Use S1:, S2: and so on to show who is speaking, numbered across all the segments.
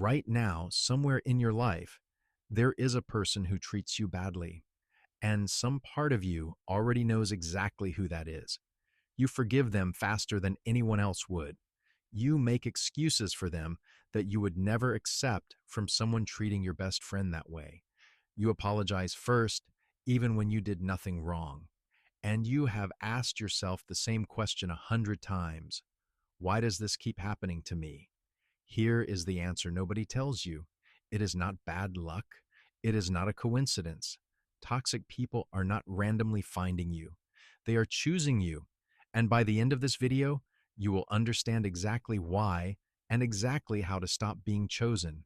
S1: right now, somewhere in your life, there is a person who treats you badly, and some part of you already knows exactly who that is. You forgive them faster than anyone else would. You make excuses for them that you would never accept from someone treating your best friend that way. You apologize first, even when you did nothing wrong. And you have asked yourself the same question 100 times. Why does this keep happening to me? Here is the answer nobody tells you. It is not bad luck. It is not a coincidence. Toxic people are not randomly finding you. They are choosing you. And by the end of this video, you will understand exactly why and exactly how to stop being chosen.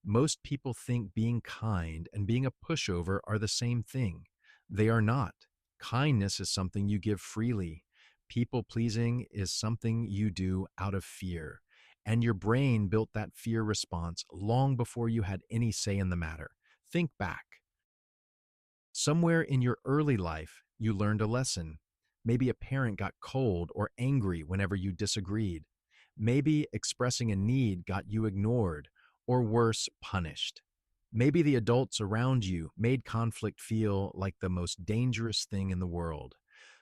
S1: Most people think being kind and being a pushover are the same thing. They are not. Kindness is something you give freely. People pleasing is something you do out of fear. And your brain built that fear response long before you had any say in the matter. Think back. Somewhere in your early life, you learned a lesson. Maybe a parent got cold or angry whenever you disagreed. Maybe expressing a need got you ignored, or worse, punished. Maybe the adults around you made conflict feel like the most dangerous thing in the world.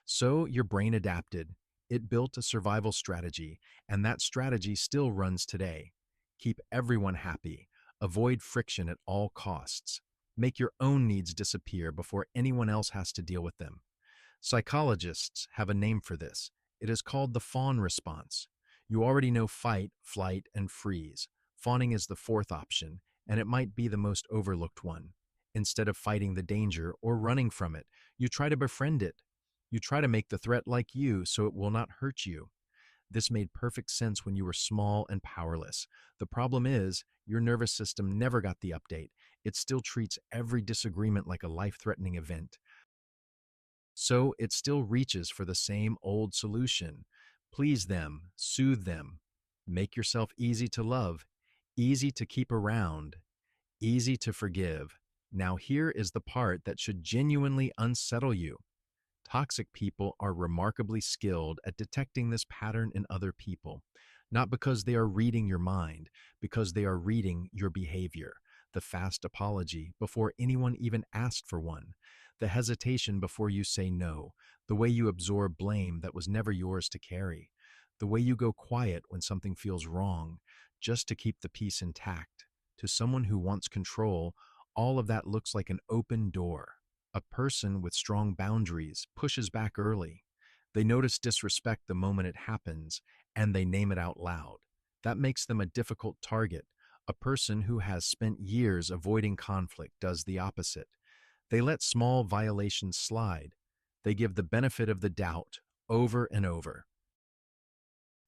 S1: So your brain adapted. It built a survival strategy, and that strategy still runs today. Keep everyone happy. Avoid friction at all costs. Make your own needs disappear before anyone else has to deal with them. Psychologists have a name for this. It is called the fawn response. You already know fight, flight, and freeze. Fawning is the fourth option, and it might be the most overlooked one. Instead of fighting the danger or running from it, you try to befriend it. You try to make the threat like you so it will not hurt you. This made perfect sense when you were small and powerless. The problem is, your nervous system never got the update. It still treats every disagreement like a life-threatening event. So it still reaches for the same old solution. Please them, soothe them, make yourself easy to love, easy to keep around, easy to forgive. Now here is the part that should genuinely unsettle you. Toxic people are remarkably skilled at detecting this pattern in other people, not because they are reading your mind, because they are reading your behavior. The fast apology before anyone even asked for one, the hesitation before you say no, the way you absorb blame that was never yours to carry, the way you go quiet when something feels wrong, just to keep the peace intact. To someone who wants control, all of that looks like an open door. A person with strong boundaries pushes back early. They notice disrespect the moment it happens, and they name it out loud. That makes them a difficult target. A person who has spent years avoiding conflict does the opposite. They let small violations slide. They give the benefit of the doubt over and over.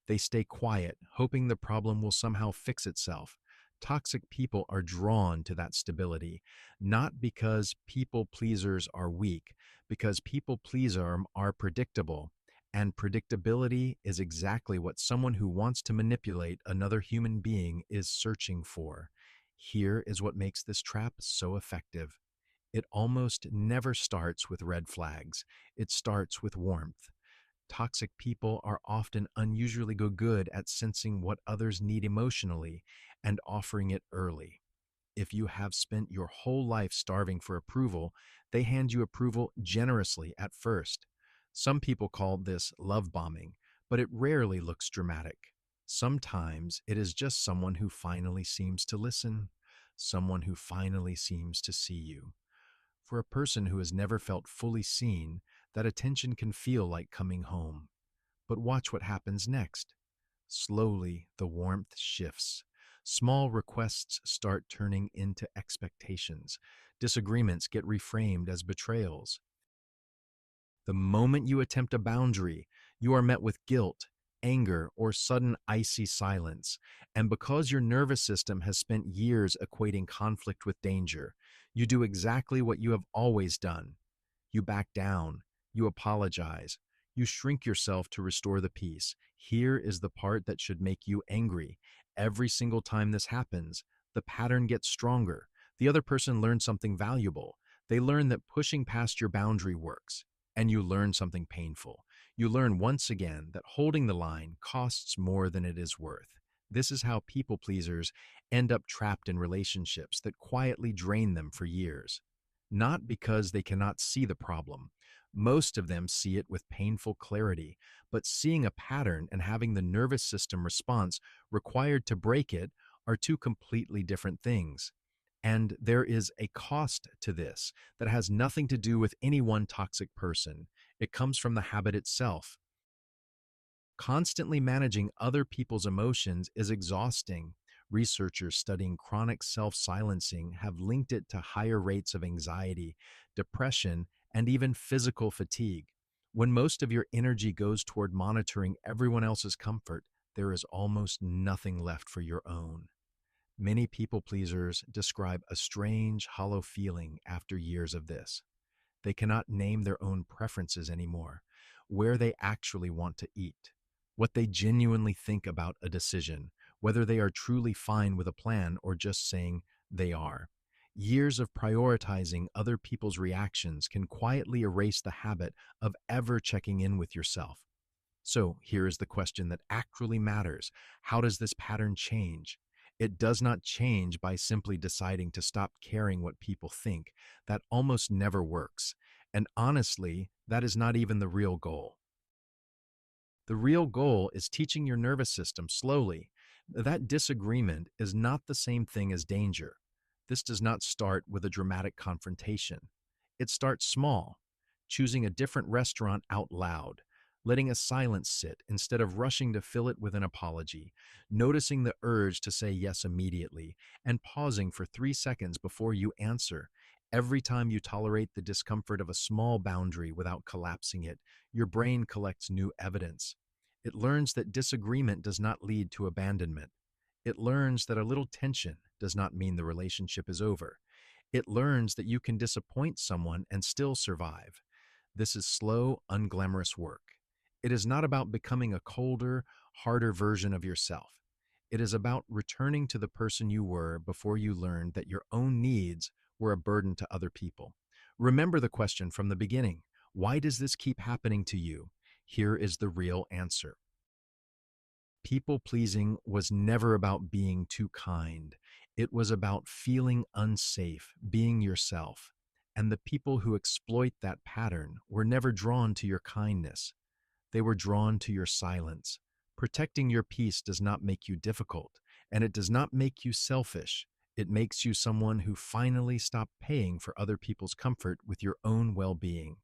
S1: They stay quiet, hoping the problem will somehow fix itself. Toxic people are drawn to that stability, not because people pleasers are weak, because people pleasers are predictable. And predictability is exactly what someone who wants to manipulate another human being is searching for. Here is what makes this trap so effective. It almost never starts with red flags. It starts with warmth. Toxic people are often unusually good at sensing what others need emotionally and offering it early. If you have spent your whole life starving for approval, they hand you approval generously at first. Some people call this love bombing, but it rarely looks dramatic. Sometimes it is just someone who finally seems to listen, someone who finally seems to see you. For a person who has never felt fully seen, that attention can feel like coming home. But watch what happens next. Slowly, the warmth shifts. Small requests start turning into expectations. Disagreements get reframed as betrayals. The moment you attempt a boundary, you are met with guilt, anger, or sudden icy silence. And because your nervous system has spent years equating conflict with danger, you do exactly what you have always done. You back down. You apologize. You shrink yourself to restore the peace. Here is the part that should make you angry. Every single time this happens, the pattern gets stronger. The other person learns something valuable. They learn that pushing past your boundary works. And you learn something painful. You learn once again that holding the line costs more than it is worth. This is how people pleasers end up trapped in relationships that quietly drain them for years. Not because they cannot see the problem. Most of them see it with painful clarity, but seeing a pattern and having the nervous system response required to break it are two completely different things. And there is a cost to this that has nothing to do with any one toxic person. It comes from the habit itself. Constantly managing other people's emotions is exhausting. Researchers studying chronic self silencing have linked it to higher rates of anxiety, depression, and even physical fatigue. When most of your energy goes toward monitoring everyone else's comfort, there is almost nothing left for your own. Many people pleasers describe a strange, hollow feeling after years of this. They cannot name their own preferences anymore, where they actually want to eat, what they genuinely think about a decision, whether they are truly fine with a plan or just saying they are. Years of prioritizing other people's reactions can quietly erase the habit of ever checking in with yourself. So here is the question that actually matters. How does this pattern change? It does not change by simply deciding to stop caring what people think. That almost never works. And honestly, that is not even the real goal. The real goal is teaching your nervous system slowly that disagreement is not the same thing as danger. This does not start with a dramatic confrontation. It starts small, choosing a different restaurant out loud, letting a silence sit instead of rushing to fill it with an apology, noticing the urge to say yes immediately, and pausing for 3 seconds before you answer. Every time you tolerate the discomfort of a small boundary without collapsing it, your brain collects new evidence. It learns that disagreement does not lead to abandonment. It learns that a little tension does not mean the relationship is over. It learns that you can disappoint someone and still survive. This is slow, unglamorous work. It is not about becoming a colder, harder version of yourself. It is about returning to the person you were before you learned that your own needs were a burden to other people. Remember the question from the beginning. Why does this keep happening to you? Here is the real answer. People pleasing was never about being too kind. It was about feeling unsafe, being yourself. And the people who exploit that pattern were never drawn to your kindness. They were drawn to your silence. Protecting your peace does not make you difficult, and it does not make you selfish. It makes you someone who finally stopped paying for other people's comfort with your own well-being.